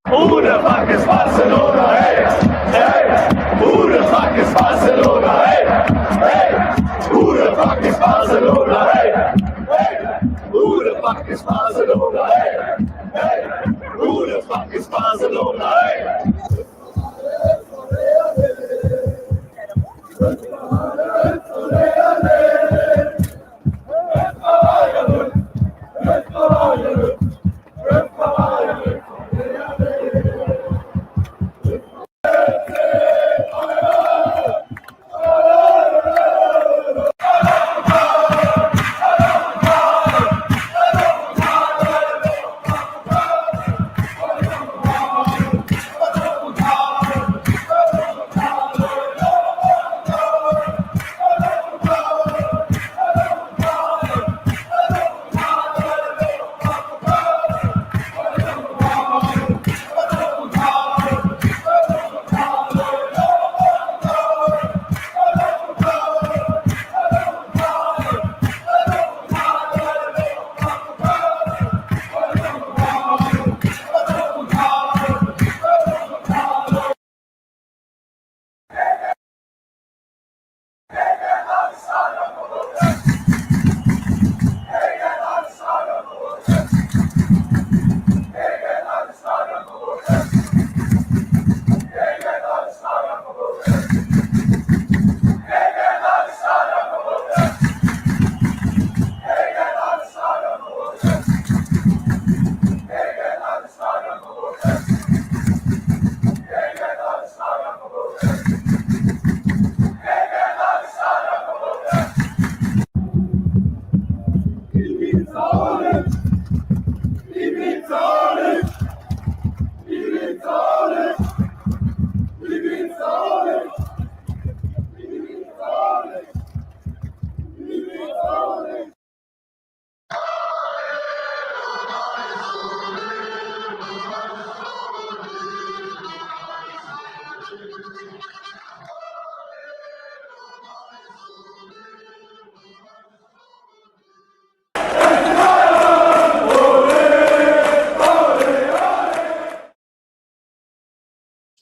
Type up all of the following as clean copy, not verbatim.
Who the fuck is Barcelona? Hey, hey. Who the fuck is Barcelona? Hey, hey. Who the fuck is Barcelona? Hey, hey. Who the fuck is Barcelona? Hey, hey. Who the fuck is Barcelona? Hey.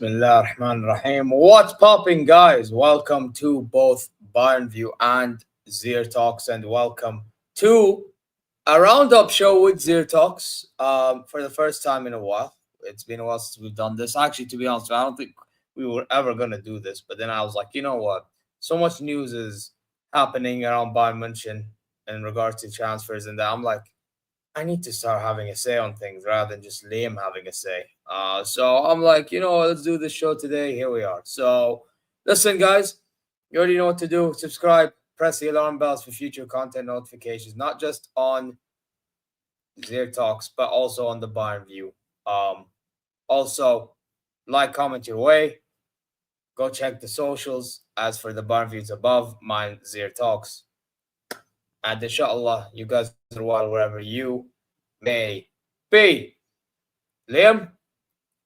Bismillah ar-Rahman ar-Rahim. What's popping, guys? Welcome to both Bayern View and Dier Talks, and welcome to a roundup show with Dier Talks. For the first time in a while. It's been a while since we've done this. Actually, to be honest, I don't think we were ever gonna do this. But then I was like, you know what? So much news is happening around Bayern München in regards to transfers, and that I'm like, I need to start having a say on things rather than just Liam having a say. So I'm like, you know, let's do this show today. Here we are. So listen, guys, you already know what to do. Subscribe, press the alarm bells for future content notifications, not just on Dier Talks, but also on the Bayern View. Also, like, comment your way. Go check the socials. As for the Bayern Views above, mine Dier Talks. And inshallah, you guys are well wherever you may be. Liam,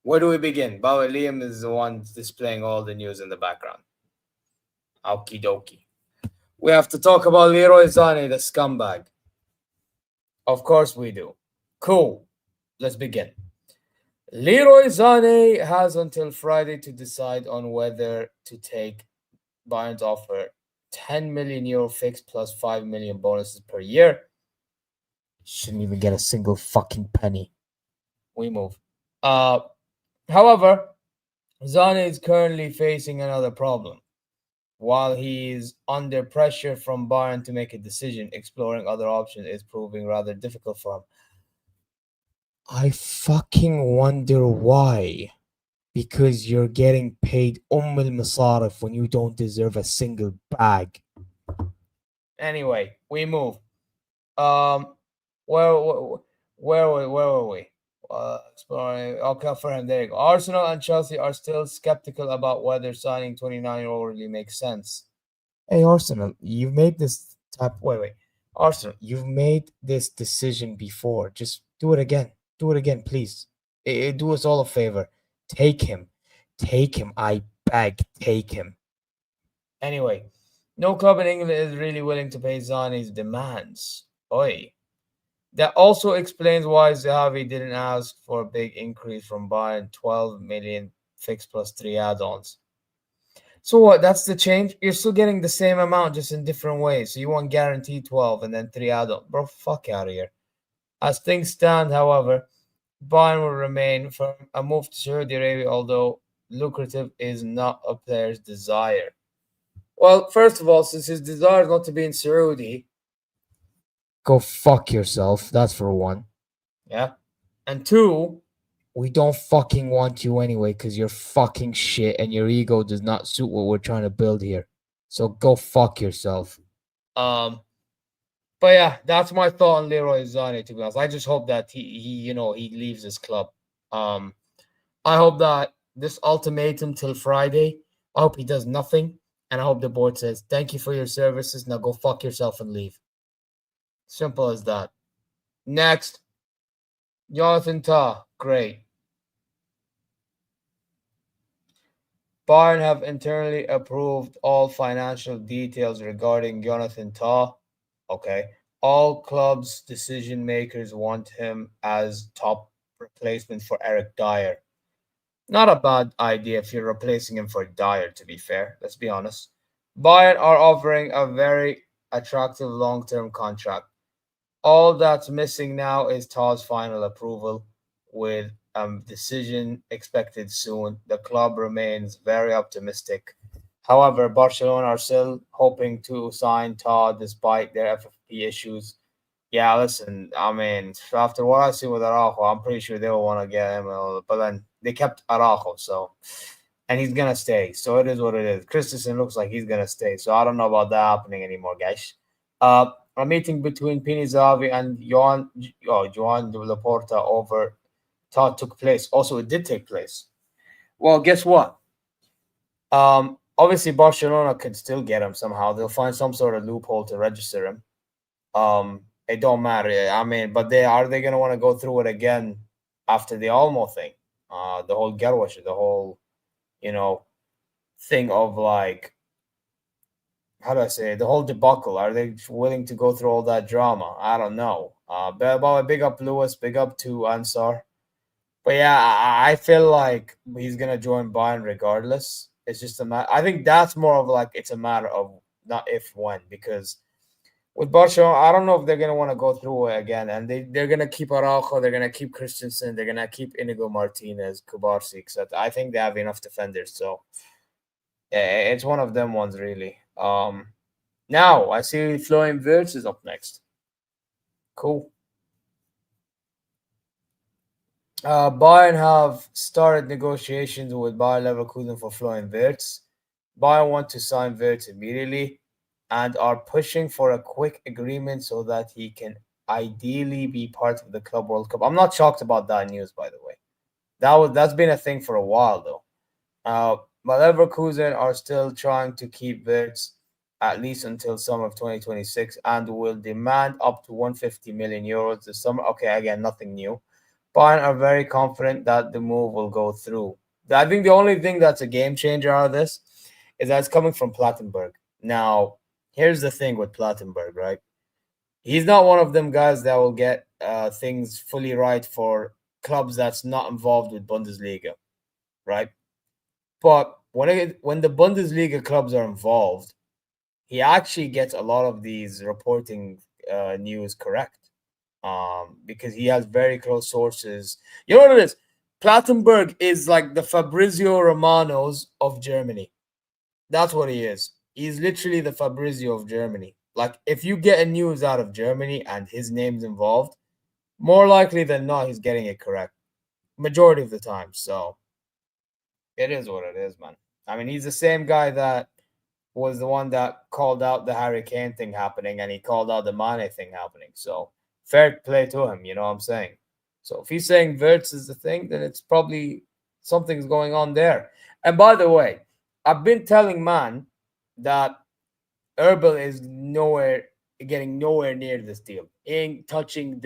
where do we begin? By the way, Liam is the one displaying all the news in the background. Okie dokie. We have to talk about Leroy Sané, the scumbag. Of course we do. Cool. Let's begin. Leroy Sané has until Friday to decide on whether to take Bayern's offer. 10 million euro fixed plus 5 million bonuses per year. Shouldn't even get a single fucking penny. We move. However, Sané is currently facing another problem. While he is under pressure from Bayern to make a decision, exploring other options is proving rather difficult for him. I fucking wonder why. Because you're getting paid al-Masarif when you don't deserve a single bag. Anyway, we move. Where were we? Exploring. Okay, for him. There you go. Arsenal and Chelsea are still skeptical about whether signing 29-year-old really makes sense. Hey, Arsenal, you've made this type. Wait. Arsenal, you've made this decision before. Just do it again. Do it again, please. Do us all a favor. Take him. I beg, take him. Anyway, no club in England is really willing to pay Sané's demands. Oi. That also explains why Zahavi didn't ask for a big increase from Bayern, 12 million fixed plus 3 add-ons. So what? That's the change? You're still getting the same amount, just in different ways. So you want guaranteed 12 and then 3 add-ons. Bro, fuck out of here. As things stand, however, Bayern will remain firm. A move to Saudi Arabia, although lucrative, is not a player's desire. Well, first of all, since his desire is not to be in Saudi, go fuck yourself. That's for one. Yeah. And two, we don't fucking want you anyway because you're fucking shit and your ego does not suit what we're trying to build here. So go fuck yourself. But yeah, that's my thought on Leroy Sané, to be honest. I just hope that he leaves his club. I hope that this ultimatum till Friday, I hope he does nothing. And I hope the board says, thank you for your services. Now go fuck yourself and leave. Simple as that. Next, Jonathan Tah. Great. Bayern have internally approved all financial details regarding Jonathan Tah. Okay. All clubs' decision makers want him as top replacement for Eric Dier. Not a bad idea if you're replacing him for Dier, to be fair. Let's be honest. Bayern are offering a very attractive long-term contract. All that's missing now is Tah's final approval, with decision expected soon. The club remains very optimistic. However, Barcelona are still hoping to sign Tah despite their FFP issues. Yeah, listen, I mean, after what I've seen with Araujo, I'm pretty sure they'll want to get him. But then they kept Araujo, and he's going to stay. So it is what it is. Christensen looks like he's going to stay. So I don't know about that happening anymore, guys. A meeting between Pini Zahavi and Joan de Laporta over Tah took place. Also, it did take place. Well, guess what? Obviously, Barcelona could still get him somehow. They'll find some sort of loophole to register him. It don't matter. I mean, but are they going to want to go through it again after the Olmo thing? The whole Gerwash, the whole, thing of like, how do I say it? The whole debacle. Are they willing to go through all that drama? I don't know. Big up Lewis, big up to Ansar. But yeah, I feel like he's gonna join Bayern regardless. It's just a matter. I think that's more of like it's a matter of not if when, because with Barcelona, I don't know if they're gonna want to go through it again, and they're gonna keep Araujo, they're gonna keep Christensen, they're gonna keep Inigo Martinez, Kubarsi, etc. I think they have enough defenders, so yeah, it's one of them ones really. Now I see Florian Wirtz is up next. Cool. Bayern have started negotiations with Bayer Leverkusen for Florian Wirtz. Bayern want to sign Wirtz immediately and are pushing for a quick agreement so that he can ideally be part of the Club World Cup. I'm not shocked about that news, by the way. That's been a thing for a while, though. But Leverkusen are still trying to keep Wirtz at least until summer of 2026 and will demand up to 150 million euros this summer. Okay, again, nothing new. Bayern are very confident that the move will go through. I think the only thing that's a game changer out of this is that it's coming from Plattenberg. Now, here's the thing with Plattenberg, right? He's not one of them guys that will get things fully right for clubs that's not involved with Bundesliga, right? But when the Bundesliga clubs are involved, he actually gets a lot of these reporting news correct. Because he has very close sources. You know what it is? Plattenberg is like the Fabrizio Romanos of Germany. That's what he is. He's literally the Fabrizio of Germany. Like, if you get a news out of Germany and his name's involved, more likely than not, he's getting it correct. Majority of the time. So, it is what it is, man. I mean, he's the same guy that was the one that called out the Harry Kane thing happening, and he called out the Mané thing happening. So, fair play to him, you know what I'm saying? So if he's saying Wirtz is the thing, then it's probably something's going on there. And by the way, I've been telling man that Herbal is getting nowhere near this deal. He ain't touching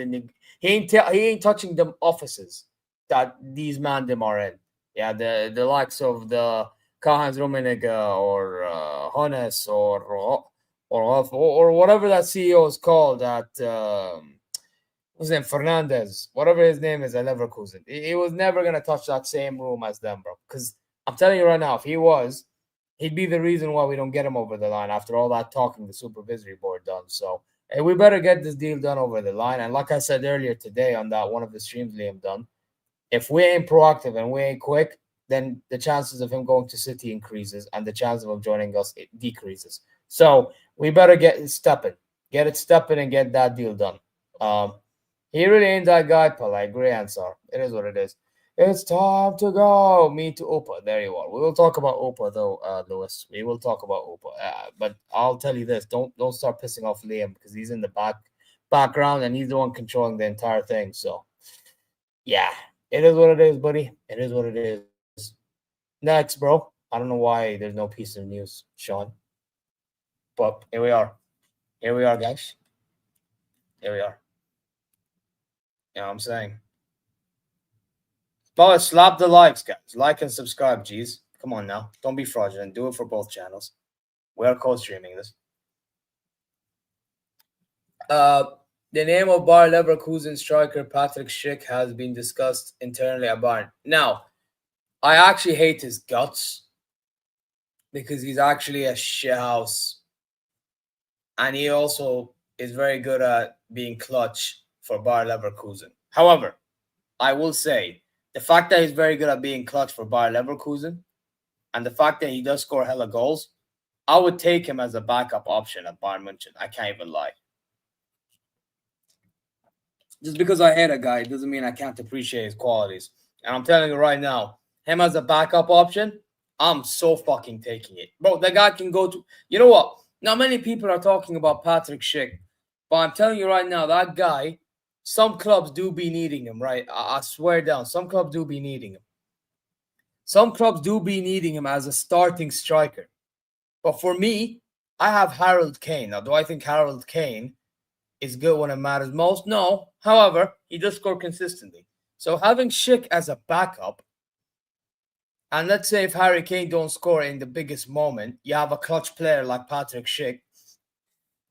he ain't touching them offices that these man them are in. Yeah, the likes of the Karl-Heinz Rummenigge or Hones or whatever that CEO is called at what's his name, Fernandez, whatever his name is at Leverkusen. He was never going to touch that same room as them, bro. Because I'm telling you right now, if he was, he'd be the reason why we don't get him over the line after all that talking the supervisory board done. So hey, we better get this deal done over the line. And like I said earlier today on that one of the streams Liam done, if we ain't proactive and we ain't quick, then the chances of him going to City increases and the chance of him joining us it decreases. So we better get it stepping and get that deal done. He really ain't that guy, pal. I agree, answer. It is what it is. It's time to go. Me to Opa. There you are. We will talk about Opa though, Lewis. We will talk about Opa. But I'll tell you this: don't start pissing off Liam because he's in the background and he's the one controlling the entire thing. So, yeah, it is what it is, buddy. It is what it is. Next, bro. I don't know why there's no piece of news, Sean. But here we are. Here we are, guys. Here we are. You know what I'm saying? But slap the likes, guys. Like and subscribe, G's. Come on now. Don't be fraudulent. Do it for both channels. We are co-streaming this. The name of Bayer Leverkusen striker Patrik Schick has been discussed internally at Bayern. Now, I actually hate his guts because he's actually a shithouse. And he also is very good at being clutch for Bayer Leverkusen. However, I will say the fact that he's very good at being clutch for Bayer Leverkusen and the fact that he does score hella goals, I would take him as a backup option at Bayern München. I can't even lie. Just because I hate a guy doesn't mean I can't appreciate his qualities. And I'm telling you right now, him as a backup option, I'm so fucking taking it. Bro, that guy can go to... You know what? Not many people are talking about Patrik Schick, but I'm telling you right now, that guy, some clubs do be needing him, right? I swear down, some clubs do be needing him. Some clubs do be needing him as a starting striker. But for me, I have Harold Kane. Now, do I think Harold Kane is good when it matters most? No. However, he does score consistently. So having Schick as a backup, and let's say if Harry Kane don't score in the biggest moment, you have a clutch player like Patrik Schick.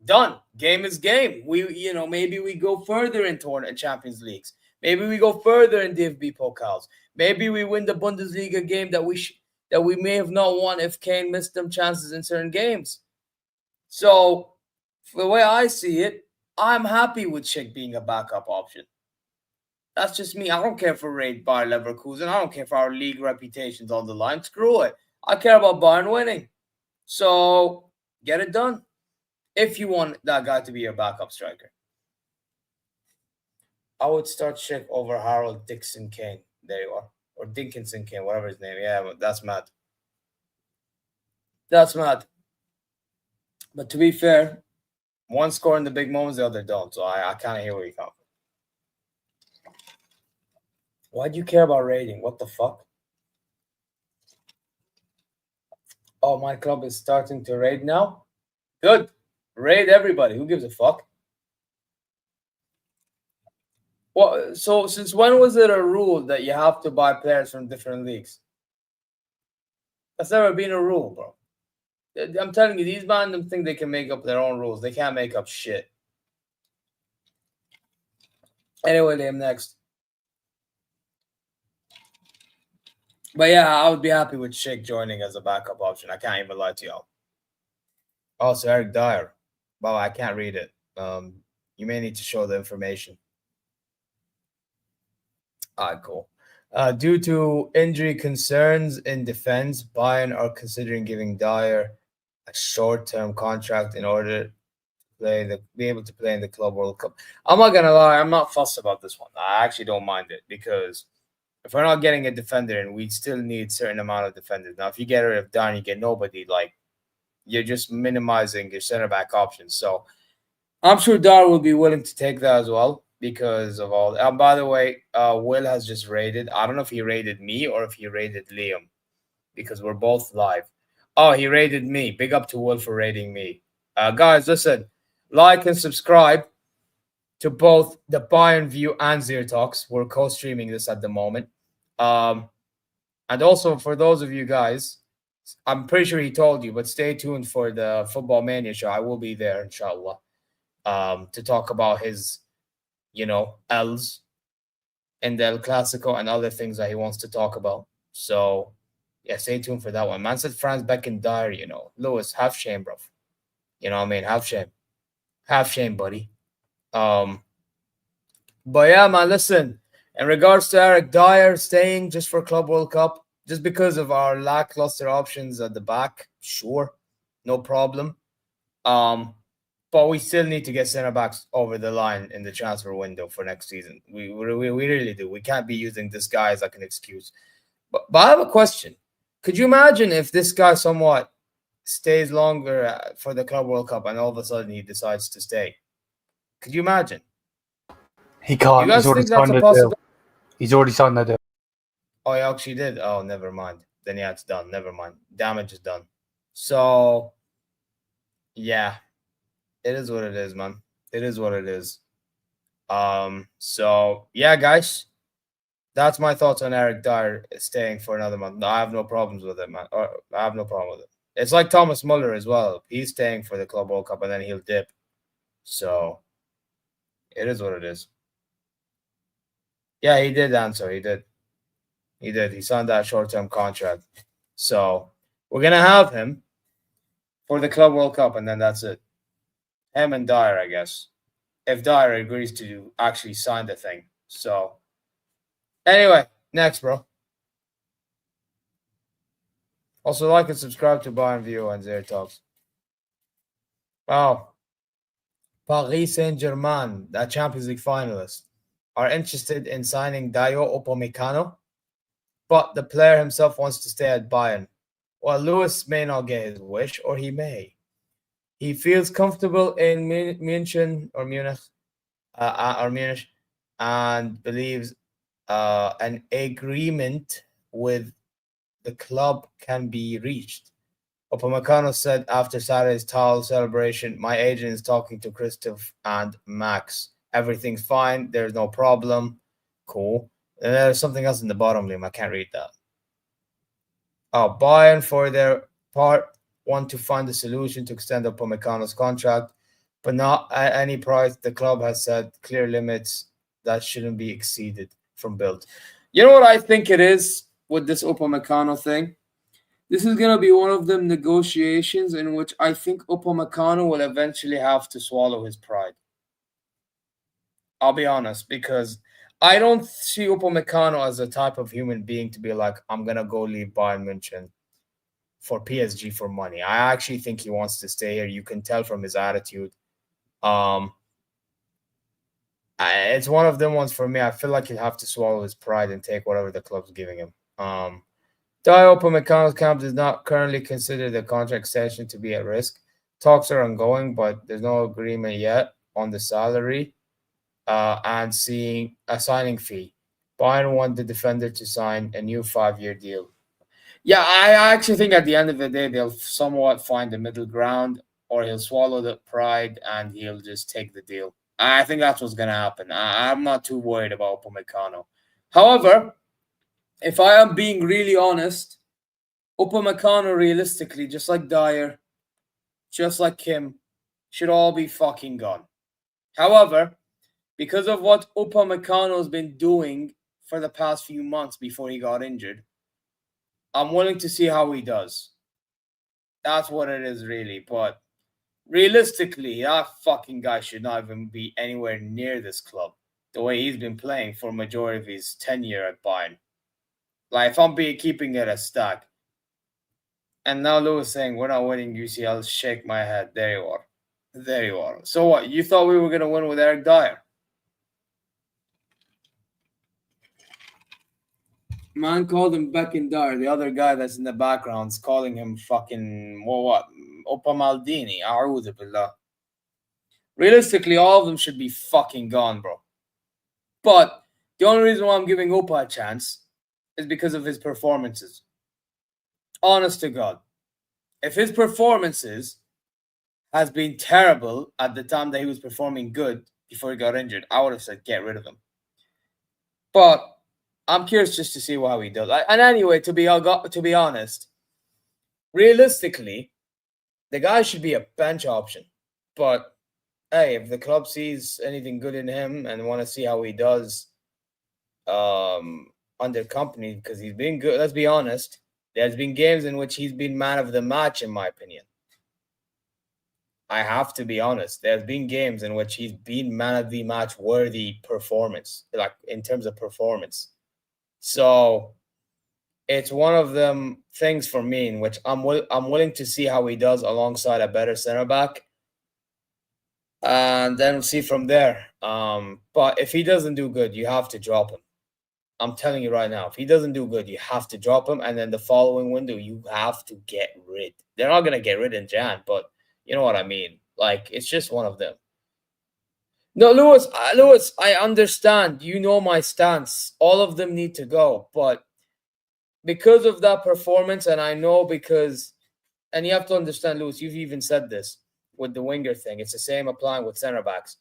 Done. Game is game. Maybe we go further in tournament Champions Leagues. Maybe we go further in DFB Pokals. Maybe we win the Bundesliga game that we may have not won if Kane missed them chances in certain games. So, the way I see it, I'm happy with Schick being a backup option. That's just me. I don't care for raid Bayern Leverkusen. I don't care for our league reputations on the line. Screw it. I care about Bayern winning. So, get it done. If you want that guy to be your backup striker. I would start Schick over Harold Dixon Kane. There you are. Or Dinkinson Kane, whatever his name. Yeah, that's mad. That's mad. But to be fair, one score in the big moments, the other don't. So I kind of hear where you come from. Why do you care about rating? What the fuck? Oh, my club is starting to raid now? Good. Raid everybody. Who gives a fuck? Well, so since when was it a rule that you have to buy players from different leagues? That's never been a rule, bro. I'm telling you, these random think they can make up their own rules. They can't make up shit. Anyway, Liam, next. But yeah, I would be happy with Schick joining as a backup option. I can't even lie to y'all. Also, Eric Dier. Well, I can't read it. You may need to show the information. Cool. Due to injury concerns in defense, Bayern are considering giving Dier a short-term contract in order to be able to play in the Club World Cup. I'm not gonna lie, I'm not fussed about this one. I actually don't mind it because if we're not getting a defender in, we still need a certain amount of defenders. Now, if you get rid of Dier and you get nobody, like you're just minimizing your center back options. So I'm sure Dier will be willing to take that as well. Because of all, by the way, Will has just rated. I don't know if he rated me or if he rated Liam, because we're both live. Oh, he rated me. Big up to Will for rating me. Guys, listen, like and subscribe to both the Bayern View and Dier Talks. We're co-streaming this at the moment. And also for those of you guys, I'm pretty sure he told you, but stay tuned for the Football Mania show. I will be there, inshallah, to talk about his L's and the El Clasico and other things that he wants to talk about. So, yeah, stay tuned for that one. Man said Franz Beckendier, Lewis, have shame, bro. You know what I mean? Have shame. Have shame, buddy. But yeah, man, listen. In regards to Eric Dier staying just for Club World Cup, just because of our lackluster options at the back, sure. No problem. But we still need to get center backs over the line in the transfer window for next season. We really do. We can't be using this guy as like an excuse. But I have a question. Could you imagine if this guy somewhat stays longer for the Club World Cup and all of a sudden he decides to stay? Could you imagine? He can't. You guys think that's a possibility? He's already signed that deal. Oh, he actually did? Oh, never mind. Then yeah, it's done. Never mind. Damage is done. So, yeah. It is what it is, man. It is what it is. So yeah, guys, that's my thoughts on Eric Dier staying for another month. No, I have no problems with it, man. I have no problem with it. It's like Thomas Muller as well. He's staying for the Club World Cup and then he'll dip. So it is what it is. Yeah, he did answer. He did. He signed that short-term contract. So we're gonna have him for the Club World Cup, and then that's it. Him and Dier, I guess. If Dier agrees to actually sign the thing. So, anyway, next, bro. Also, like and subscribe to Bayern View and Dier Talks. Wow. Paris Saint-Germain, the Champions League finalists, are interested in signing Dayot Upamecano, but the player himself wants to stay at Bayern. Well, Lewis may not get his wish, or he may. He feels comfortable in Munich, and believes an agreement with the club can be reached. Upamecano said after Saturday's towel celebration, "My agent is talking to Christoph and Max. Everything's fine. There's no problem." Cool. And there's something else in the bottom, Liam. I can't read that. Bayern, for their part, want to find a solution to extend Upamecano's contract, but not at any price. The club has set clear limits that shouldn't be exceeded from Bild. You know what I think it is with this Upamecano thing? This is going to be one of them negotiations in which I think Upamecano will eventually have to swallow his pride. I'll be honest, because I don't see Upamecano as the type of human being to be like, I'm going to go leave Bayern München for PSG for money. I actually think he wants to stay here. You can tell from his attitude. It's one of them ones for me. I feel like he'll have to swallow his pride and take whatever the club's giving him. Dier Upamecano's camp does not currently consider the contract extension to be at risk. Talks are ongoing, but there's no agreement yet on the salary and seeing a signing fee. Bayern want the defender to sign a new 5-year deal. Yeah, I actually think at the end of the day, they'll somewhat find the middle ground, or he'll swallow the pride and he'll just take the deal. I think that's what's going to happen. I'm not too worried about Upamecano. However, if I am being really honest, Upamecano realistically, just like Dier, just like Kim, should all be fucking gone. However, because of what Upamecano's been doing for the past few months before he got injured, I'm willing to see how he does. That's what it is, really. But realistically, that fucking guy should not even be anywhere near this club the way he's been playing for a majority of his tenure at Bayern. Like, if I'm keeping it a stack. And now Lewis saying, we're not winning UCL, shake my head. There you are. There you are. So what? You thought we were going to win with Eric Dier? Man called him Beckin Dier. The other guy that's in the background is calling him fucking, what? Opa Maldini. A'udhu billah. Realistically, all of them should be fucking gone, bro. But the only reason why I'm giving Opa a chance is because of his performances. Honest to God. If his performances has been terrible at the time that he was performing good before he got injured, I would have said get rid of him. But I'm curious just to see how he does. And anyway, to be honest, realistically, the guy should be a bench option. But hey, if the club sees anything good in him and want to see how he does under company, because he's been good, let's be honest, there's been games in which he's been man of the match, in my opinion. I have to be honest. There's been games in which he's been man of the match worthy performance, like in terms of performance. So it's one of them things for me in which I'm willing to see how he does alongside a better center back, and then we'll see from there. But if he doesn't do good, you have to drop him. I'm telling you right now, if he doesn't do good, you have to drop him, and then the following window, you have to get rid. They're not gonna get rid in Jan, but you know what I mean. Like, it's just one of them. No, Lewis, I understand. You know my stance. All of them need to go. But because of that performance, and I know because, and you have to understand, Lewis, you've even said this with the winger thing. It's the same applying with center backs.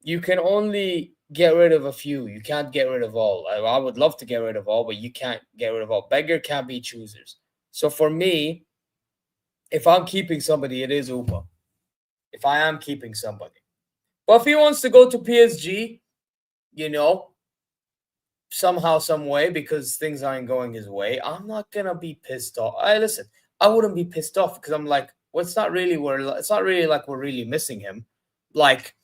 You can only get rid of a few. You can't get rid of all. I would love to get rid of all, but you can't get rid of all. Beggar can't be choosers. So for me, if I'm keeping somebody, it is Upa. If I am keeping somebody. But if he wants to go to PSG, you know, somehow, some way, because things aren't going his way, I'm not going to be pissed off. Listen, I wouldn't be pissed off because I'm like, well, it's not really like we're really missing him. Like,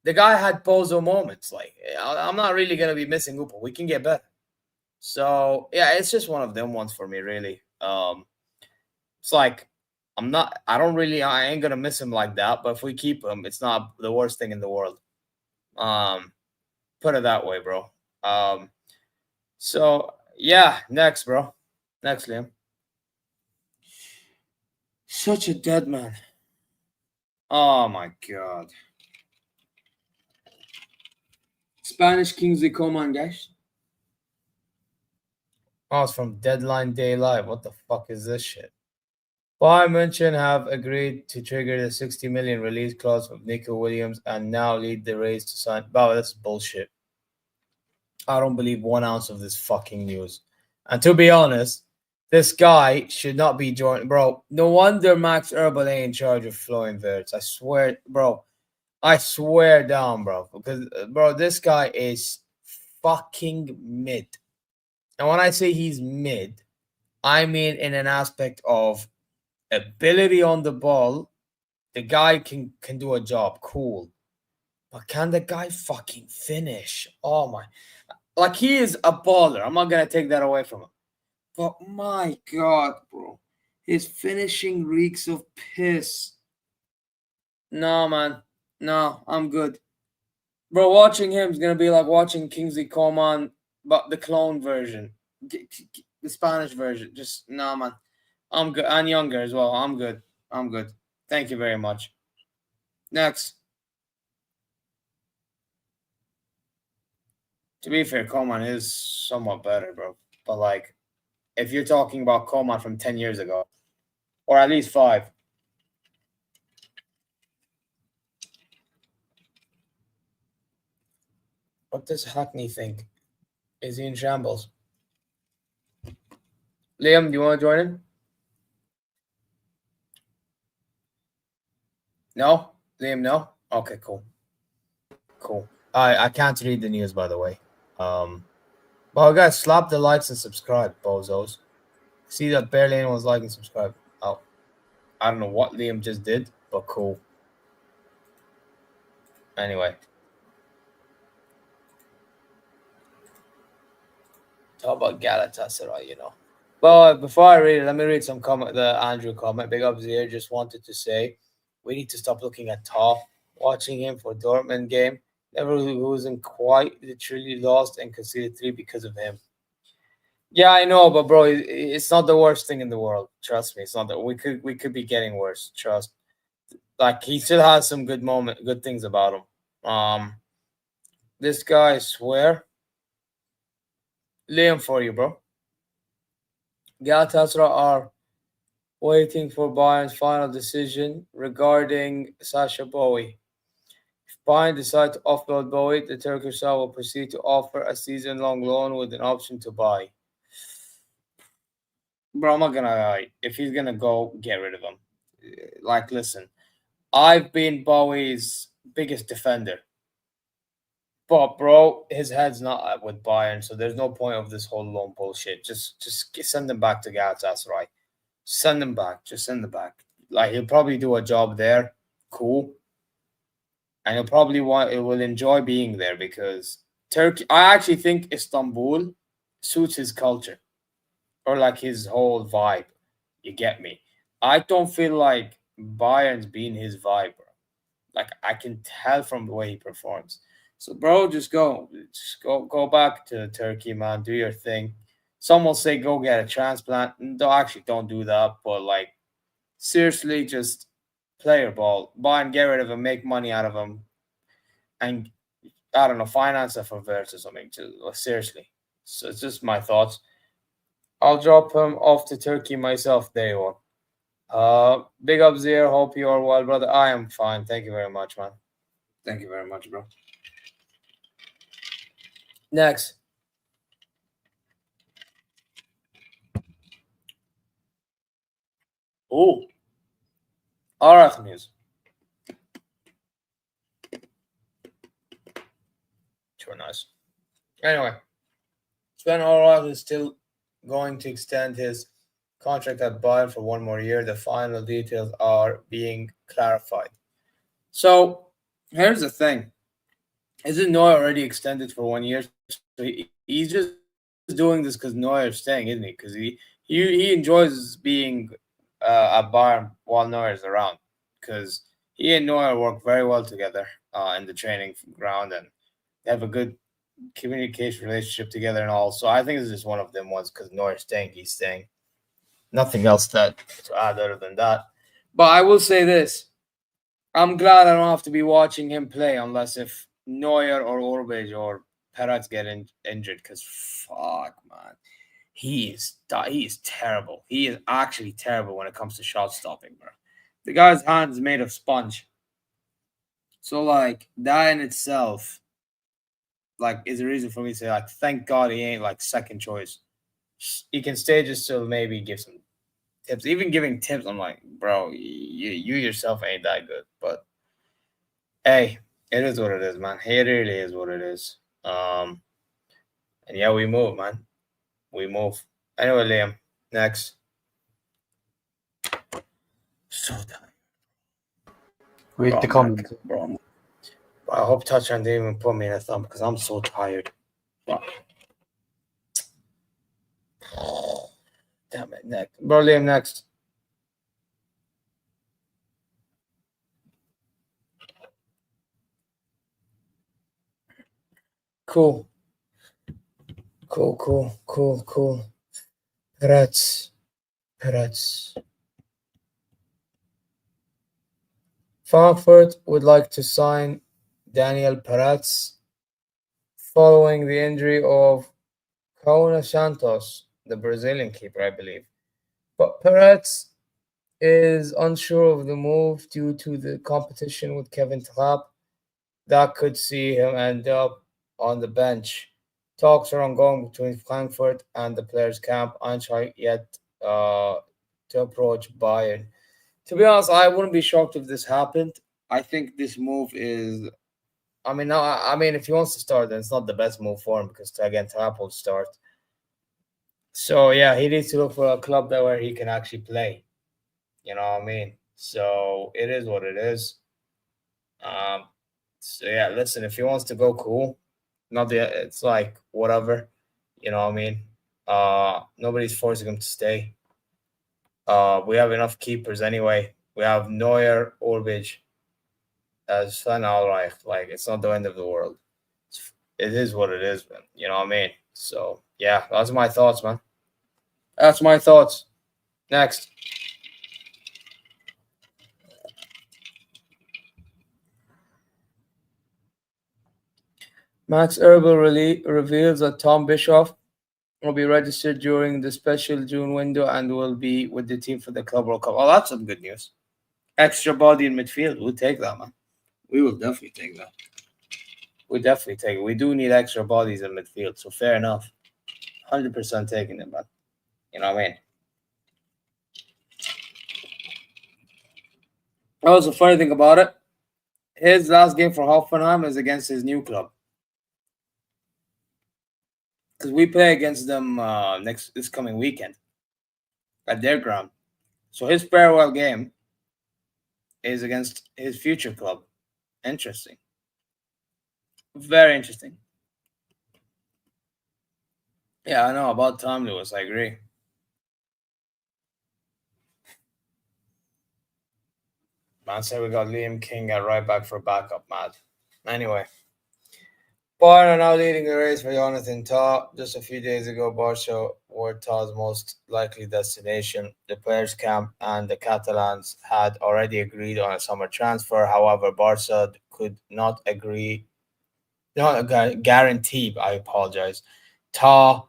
the guy had Bozo moments. Like, I'm not really going to be missing Upa. We can get better. So, yeah, it's just one of them ones for me, really. It's like, I ain't going to miss him like that. But if we keep him, it's not the worst thing in the world. Put it that way, bro. So, yeah, next, bro. Next, Liam. Such a dead man. Oh, my God. Spanish Kingsley Coman, guys. Oh, it's from Deadline Day Live. What the fuck is this shit? Bayern München have agreed to trigger the 60 million release clause of Nico Williams and now lead the race to sign. Wow, that's bullshit. I don't believe 1 ounce of this fucking news. And to be honest, this guy should not be joined. Bro, no wonder Max Eberl ain't in charge of Florian Wirtz. I swear, bro. I swear down, bro. Because, bro, this guy is fucking mid. And when I say he's mid, I mean in an aspect of ability on the ball. The guy can do a job. Cool. But can the guy fucking finish? Oh, my. Like, he is a baller. I'm not going to take that away from him. But, my God, bro. His finishing reeks of piss. No, man. No, I'm good. Bro, watching him is going to be like watching Kingsley Coman, but the clone version. The Spanish version. Just, no, man. I'm good. And younger as well. I'm good. I'm good. Thank you very much. Next. To be fair, Coman is somewhat better, bro. But, like, if you're talking about Coman from 10 years ago, or at least 5. What does Hackney think? Is he in shambles? Liam, do you want to join in? No? Liam, no? Okay, cool. Cool. I can't read the news, by the way. Well, guys, slap the likes and subscribe, bozos. See that barely anyone's liking and subscribe. Oh, I don't know what Liam just did, but cool. Anyway. Talk about Galatasaray, you know. But before I read it, let me read some comment. The Andrew comment. Big up Dier. Just wanted to say we need to stop looking at top. Watching him for Dortmund game. Leverkusen quite literally lost and conceded 3 because of him. Yeah, I know, but bro, it's not the worst thing in the world. Trust me, it's not that we could be getting worse. Trust. Like, he still has some good things about him. This guy, I swear. Liam for you, bro. Galatasaray are waiting for Bayern's final decision regarding Sacha Boey. If Bayern decide to offload Boey, the Turkish side will proceed to offer a season-long loan with an option to buy. Bro, I'm not gonna lie. If he's gonna go, get rid of him. Like, listen, I've been Bowie's biggest defender. But, bro, his head's not with Bayern, so there's no point of this whole loan bullshit. Just send him back to Galatasaray. Send him back. Just send him back. Like, he'll probably do a job there. Cool. And he'll probably will enjoy being there because Turkey. I actually think Istanbul suits his culture or like his whole vibe. You get me? I don't feel like Bayern's been his vibe, bro. Like, I can tell from the way he performs. So, bro, just go go back to Turkey, man. Do your thing. Some will say go get a transplant. Don't do that. But, like, seriously, just play your ball. Buy and get rid of him. Make money out of him. And, I don't know, finance it for Wirtz or something. Seriously. So, it's just my thoughts. I'll drop him off to Turkey myself. There you are. Big up, Dier. Hope you are well, brother. I am fine. Thank you very much, man. Thank you very much, bro. Next. Oh. Alright, news. Sure, nice. Anyway, Sven Ulreich is still going to extend his contract at Bayern for 1 more year. The final details are being clarified. So, here's the thing. Isn't Neuer already extended for 1 year? So he's just doing this because Neuer's staying, isn't he? Because he enjoys being at Bayern while Neuer's around. Because he and Neuer work very well together in the training ground and they have a good communication relationship together and all. So I think this is one of them ones because Neuer's staying, he's staying. Nothing else to add other than that. But I will say this. I'm glad I don't have to be watching him play unless if Neuer or Orbej or Perez get injured because fuck, man. He is terrible. He is actually terrible when it comes to shot stopping, bro. The guy's hand is made of sponge. So, like, that in itself, like, is a reason for me to say, like, thank God he ain't, like, second choice. He can stay just to maybe give some tips. Even giving tips, I'm like, bro, you yourself ain't that good. But Hey, it is what it is, man. It really is what it is. And yeah, we move, man. We move. Anyway, Liam, next. So tired. Read the comments. Bro. I hope Touchdown didn't even put me in a thumb because I'm so tired. Fuck. Damn it, next. Bro, Liam, next. Cool. Perez. Frankfurt would like to sign Daniel Perez following the injury of Kauna Santos, the Brazilian keeper, I believe. But Perez is unsure of the move due to the competition with Kevin Trapp. That could see him end up on the bench. Talks are ongoing between Frankfurt and the players' camp. Aren't yet to approach Bayern. To be honest, I wouldn't be shocked if this happened. I think this move is. I mean, if he wants to start, then it's not the best move for him because again, Trapp will start. So yeah, he needs to look for a club that where he can actually play. You know what I mean? So it is what it is. So yeah, listen, if he wants to go, cool. It's like whatever. You know what I mean? Nobody's forcing him to stay. We have enough keepers anyway. We have Neuer, Orbich, as Sven Ulreich. Like, it's not the end of the world. It is what it is, man. You know what I mean? So yeah, that's my thoughts, man. That's my thoughts. Next. Max Erbel reveals that Tom Bischoff will be registered during the special June window and will be with the team for the Club World Cup. Oh, that's some good news. Extra body in midfield. We'll take that, man. We will definitely take that. We definitely take it. We do need extra bodies in midfield, so fair enough. 100% taking it, man. You know what I mean? Oh, the funny thing about it, his last game for Hoffenheim is against his new club. Because we play against them this coming weekend at their ground. So his farewell game is against his future club. Interesting. Very interesting. Yeah, I know. About time, Lewis. I agree. Man said we got Liam King at right back for backup, mad. Anyway. Bayern are now leading the race for Jonathan Tah. Just a few days ago, Barca were Tah's most likely destination. The players' camp and the Catalans had already agreed on a summer transfer. However, Barca could not guarantee, Tah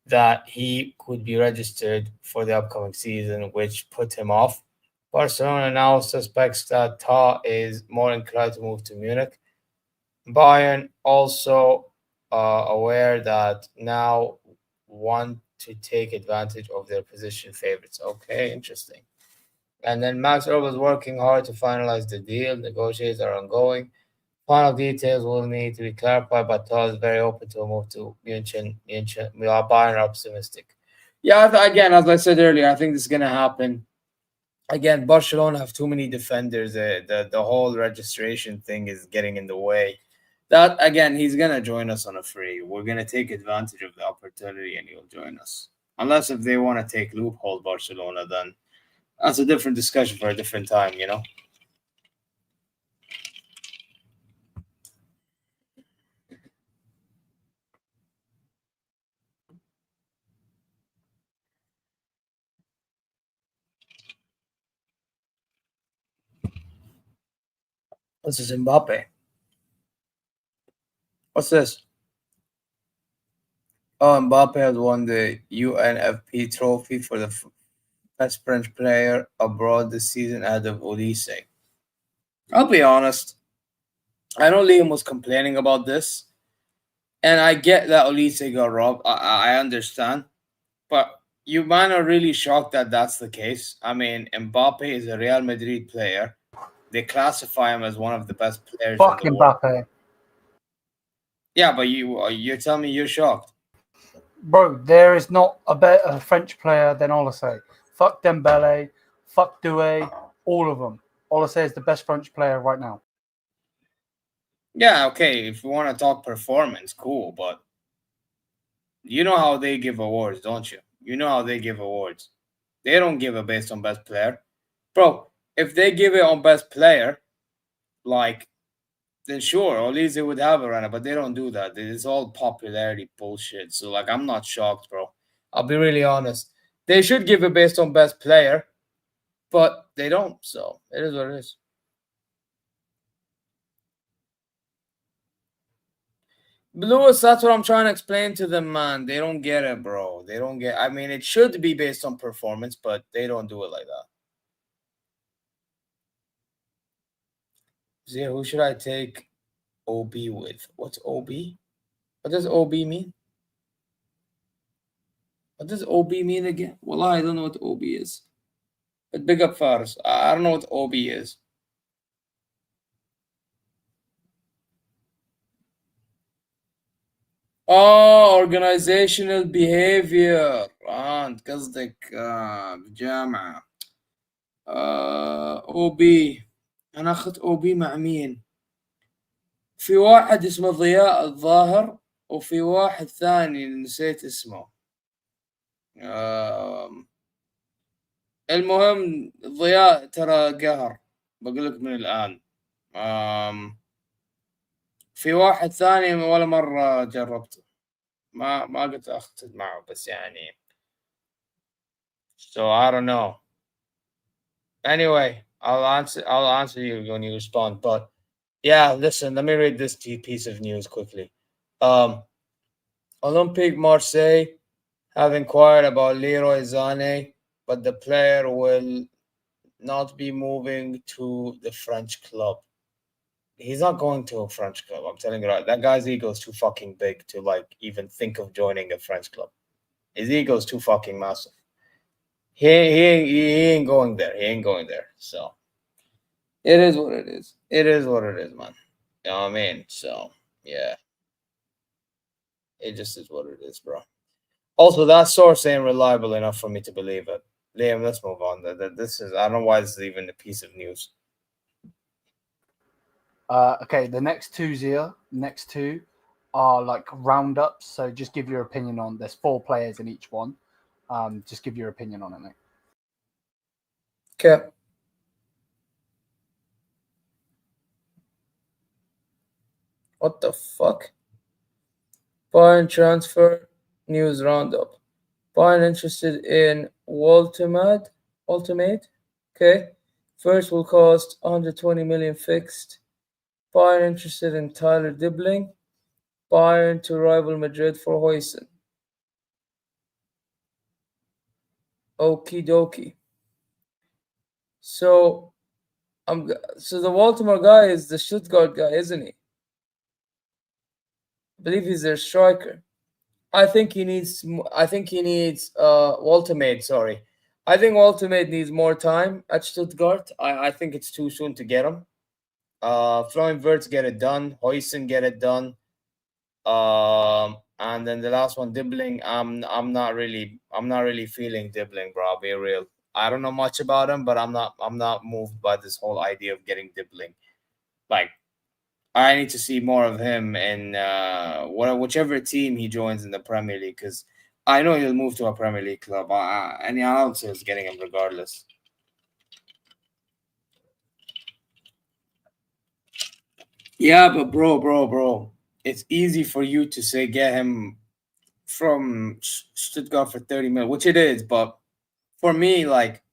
that he could be registered for the upcoming season, which put him off. Barcelona now suspects that Tah is more inclined to move to Munich. Bayern also aware that now want to take advantage of their position favorites. Okay, interesting. And then Max Earl is working hard to finalize the deal. Negotiations are ongoing. Final details will need to be clarified, but Tah is very open to a move to Munchen. We are Bayern optimistic. Yeah, again, as I said earlier, I think this is going to happen. Again, Barcelona have too many defenders. The whole registration thing is getting in the way. That, again, he's going to join us on a free. We're going to take advantage of the opportunity and he'll join us. Unless if they want to take loophole Barcelona, then that's a different discussion for a different time, you know? This is Mbappe. What's this? Oh, Mbappe has won the UNFP trophy for the best French player abroad this season ahead of Olise. I'll be honest. I know Liam was complaining about this. And I get that Olise got robbed. I understand. But you might not really shocked that that's the case. I mean, Mbappe is a Real Madrid player. they classify him as one of the best players Fuck in the world. Mbappe. Yeah, but you're telling me you're shocked. Bro, there is not a better French player than Olise. Fuck Dembele, fuck Dier, all of them. Olise is the best French player right now. Yeah, okay, if you want to talk performance, cool, but you know how they give awards, don't you? You know how they give awards. They don't give it based on best player. Bro, if they give it on best player, like, then sure, Olise would have a runner, but they don't do that. It's all popularity bullshit. So, like, I'm not shocked, bro. I'll be really honest. They should give it based on best player, but they don't. So, it is what it is. Lewis, that's what I'm trying to explain to them, man. They don't get it, bro. They don't get. I mean, it should be based on performance, but they don't do it like that. Zia, who should I take OB with? What's OB? What does OB mean? What does OB mean again? Well, I don't know what OB is. But big up Faris. I don't know what OB is. Oh, organizational behavior. انت قصدك بجامعة. OB. أنا أخذت OB مع مين؟ في واحد اسمه ضياء الظاهر وفي واحد ثاني نسيت اسمه. المهم ضياء ترى قهر بقول لك من الآن. في واحد ثاني ولا مرة جربته ما قلت أخذت معه بس يعني so I don't know. Anyway, I'll answer you when you respond. But yeah, listen, let me read this piece of news quickly. Olympique Marseille have inquired about Leroy Sané, but the player will not be moving to the French club. He's not going to a French club. I'm telling you right. That guy's ego is too fucking big to like even think of joining a French club. His ego is too fucking massive. He ain't going there. He ain't going there. So it is what it is. It is what it is, man. You know what I mean? So yeah. It just is what it is, bro. Also, that source ain't reliable enough for me to believe it. Liam, let's move on. This is, I don't know why this is even a piece of news. Okay, the next two are like roundups. So just give your opinion on. There's 4 players in each one. Just give your opinion on it, mate. Okay. What the fuck? Bayern transfer news roundup. Bayern interested in Ultimate. Okay. First will cost 120 million fixed. Bayern interested in Tyler Dibling. Bayern to rival Madrid for Huijsen. Okie dokie. So the Baltimore guy is the Stuttgart guy, isn't he? I believe he's their striker. I think he needs Ultimate, sorry. I think Ultimate needs more time at Stuttgart. I think it's too soon to get him. Florian Wirtz get it done. Huijsen get it done. And then the last one, Dibling. I'm not really feeling Dibling, bro. I'll be real. I don't know much about him, but I'm not moved by this whole idea of getting Dibling. Like, I need to see more of him in whichever team he joins in the Premier League, because I know he'll move to a Premier League club. Any announcer is getting him regardless. Yeah, but bro, it's easy for you to say get him from Stuttgart for 30 million, which it is, but for me, like,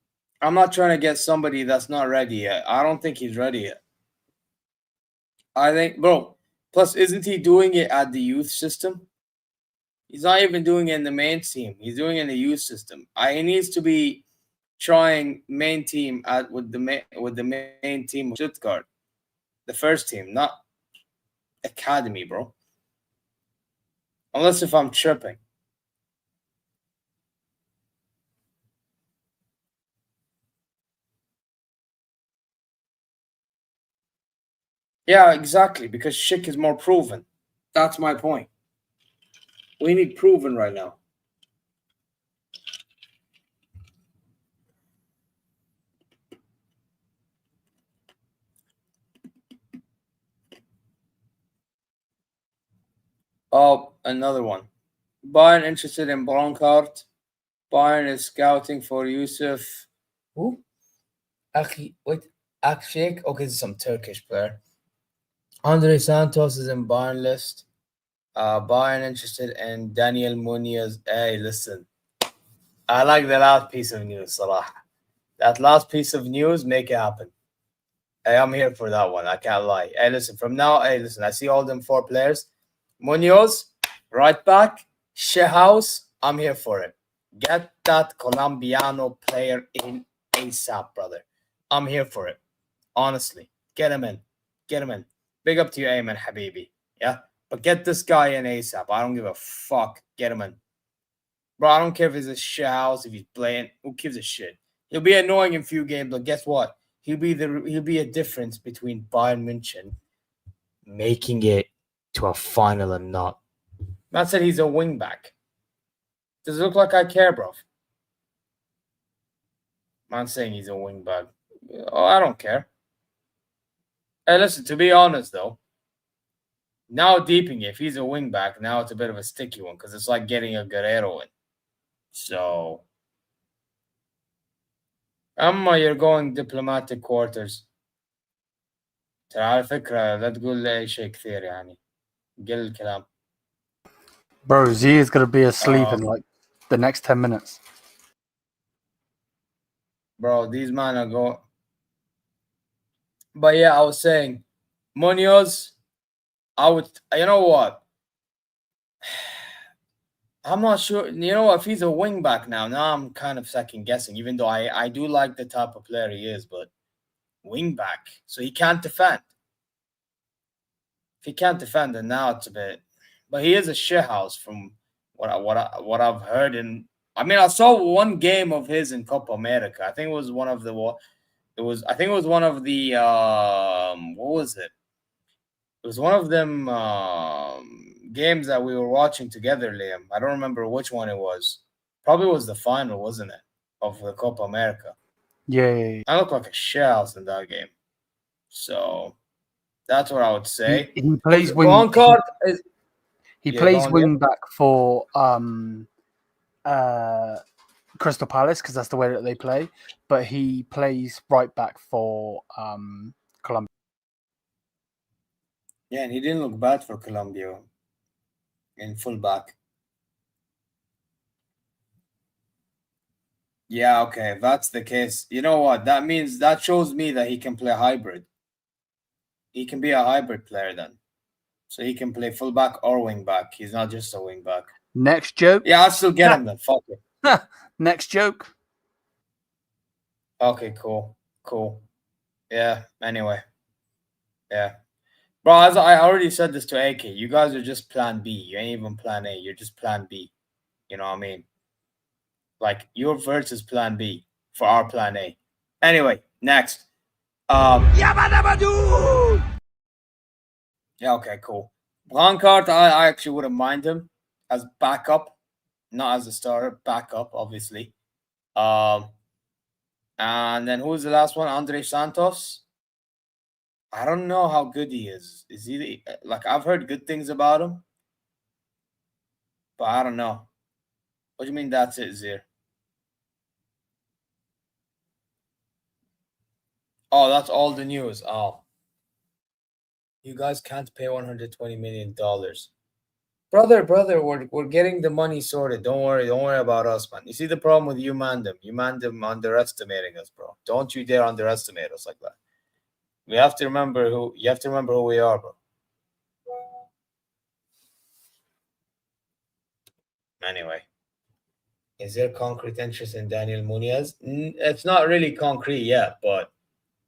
I'm not trying to get somebody that's not ready yet. I don't think he's ready yet. I think, bro, plus, isn't he doing it at the youth system? He's not even doing it in the main team. He's doing it in the youth system. He needs to be trying main team with the main team of Stuttgart, the first team, not academy, bro. Unless if I'm tripping. Yeah, exactly. Because Schick is more proven. That's my point. We need proven right now. Oh, another one. Bayern interested in Brancard. Bayern is scouting for Yusuf. Who? Wait, Akshik? Okay, this is some Turkish player. Andre Santos is in Bayern list. Bayern interested in Daniel Munoz. Hey, listen. I like the last piece of news, Salah. That last piece of news, make it happen. Hey, I'm here for that one. I can't lie. Hey, listen, from now, I see all them 4 players. Munoz, right back, Shehouse, I'm here for it. Get that Colombiano player in ASAP, brother. I'm here for it. Honestly. Get him in. Get him in. Big up to you, Ayman Habibi. Yeah? But get this guy in ASAP. I don't give a fuck. Get him in. Bro, I don't care if he's a shit house, if he's playing. Who gives a shit? He'll be annoying in a few games, but guess what? He'll be a difference between Bayern München making it to a final and not. Man said he's a wingback. Does it look like I care, bro? Man saying he's a wingback. Oh, I don't care. Hey, listen, to be honest, though, now deeping it, if he's a wingback, now it's a bit of a sticky one because it's like getting a Guerrero in. So, you're going diplomatic quarters. ترى على فكرة لا تقول لي أي شيء كثير يعني قل الكلام. Bro, Z is going to be asleep in like the next 10 minutes. Bro, these men are going. But yeah, I was saying, Munoz, you know what? I'm not sure. You know what? If he's a wingback now I'm kind of second guessing, even though I do like the type of player he is, but wingback, so he can't defend. If he can't defend, then now it's a bit. But he is a shithouse from what I've heard. And I mean, I saw one game of his in Copa America. I think it was one of the. I think it was one of the. What was it? It was one of them games that we were watching together, Liam. I don't remember which one it was. Probably was the final, wasn't it, of the Copa America? Yeah. I looked like a shithouse in that game. So that's what I would say. He plays wing. He plays wing back for Crystal Palace because that's the way that they play. But he plays right back for Colombia. Yeah, and he didn't look bad for Colombia in fullback. Yeah, okay, if that's the case. You know what? That shows me that he can play hybrid. He can be a hybrid player then. So he can play fullback or wingback. He's not just a wingback. Next joke? Yeah, I'll still get him then. Fuck it. Next joke? Okay, cool. Yeah, anyway. Yeah. Bro, as I already said this to AK, you guys are just plan B. You ain't even plan A. You're just plan B. You know what I mean? Like, your Wirtz is plan B for our plan A. Anyway, next. Yeah, okay, cool. Brancard, I actually wouldn't mind him as backup, not as a starter. Backup, obviously. And then who's the last one? Andre Santos. I don't know how good he is. Is he like, I've heard good things about him, but I don't know. What do you mean that's it, Zir? Oh, that's all the news. Oh. You guys can't pay $120 million. Brother, we're getting the money sorted. Don't worry about us, man. You see the problem with you, Mandem? You Mandem underestimating us, bro. Don't you dare underestimate us like that. You have to remember who we are, bro. Anyway. Is there concrete interest in Daniel Munoz? It's not really concrete yet, but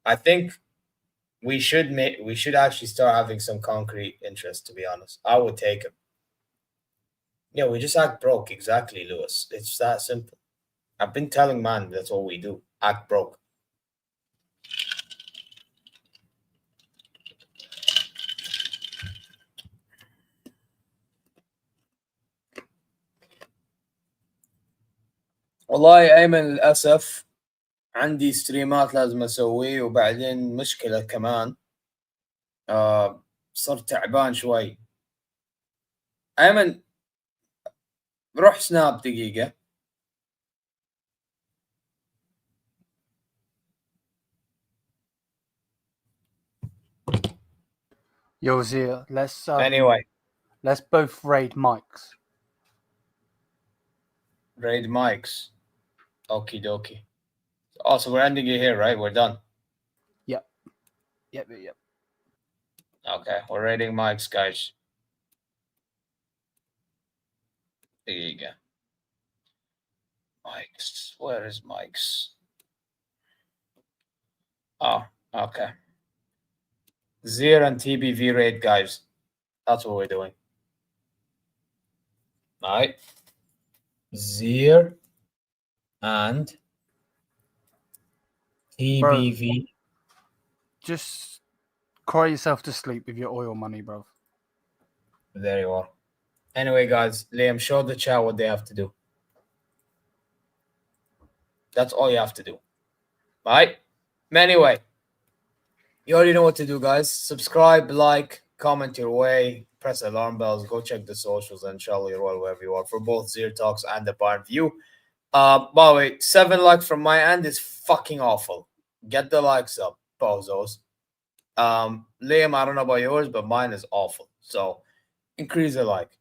I think we should actually start having some concrete interest, to be honest. I would take him. Yeah, we just act broke. Exactly, Lewis. It's that simple. I've been telling man that's all we do. Act broke. والله يا ايمن للاسف عندي ستريمات لازم اسويه وبعدين مشكله كمان صرت تعبان شوي. ايمن روح سناب دقيقه. Yo, Zia, let's anyway let's both raid mics. Raid mics. Okie dokie. Oh, so we're ending it here, right? We're done. Yep. Okay, we're raiding mics, guys. There you go. Mics. Where is mics? Oh, okay. Zier and TBV raid, guys. That's what we're doing. All right. Zier and TBV. Bro, just cry yourself to sleep with your oil money, bro. There you are. Anyway, guys, Liam, show the chat what they have to do. That's all you have to do. All right? Anyway, you already know what to do, guys. Subscribe, like, comment your way, press alarm bells, go check the socials, and inshallah you're well wherever you are for both Zier Talks and the Bayern View. By the way, 7 likes from my end is fucking awful. Get the likes up, bozos. Liam, I don't know about yours, but mine is awful. So increase the like.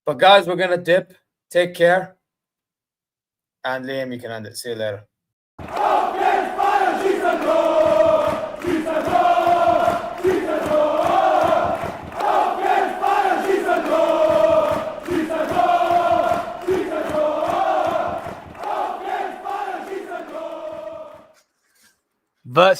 But guys, we're gonna dip. Take care. And Liam, you can end it. See you later. Wirtz